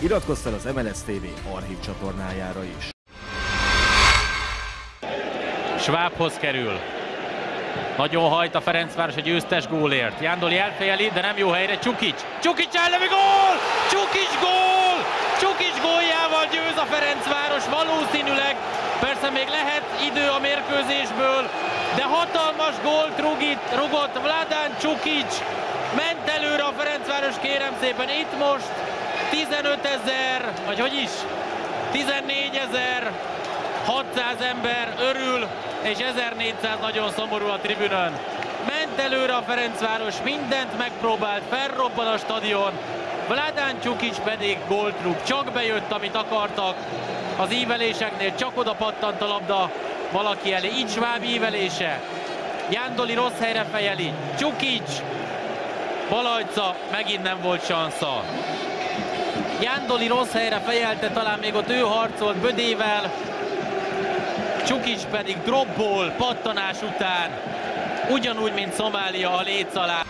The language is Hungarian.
Iratkozz fel az MLS TV archív csatornájára is. Schwabhoz kerül. Nagyon hajt a Ferencváros a győztes gólért. Jándoli elfejeli, de nem jó helyre. Csukics. Csukics ellemi gól! Csukics gól! Csukics góljával győz a Ferencváros valószínűleg. Persze még lehet idő a mérkőzésből, de hatalmas gólt rugott Vladan Csukics. Ment előre a Ferencváros, kérem szépen, itt most 15 000, vagy hogy is? 14 600 ember örül, és 1400 nagyon szomorú a tribünön. Ment előre a Ferencváros, mindent megpróbált, felrobban a stadion. Vladan Csukics pedig gólt rúg. Csak bejött, amit akartak. Az íveléseknél csak oda pattant a labda valaki elé. Így Schwab ívelése. Jándoli rossz helyre fejeli. Csukics. Balajca, megint nem volt sansza. Jándoli rossz helyre fejelte, talán még ott ő harcolt Bödével. Csukics pedig dropból, pattanás után, ugyanúgy, mint Szomália a léc alá.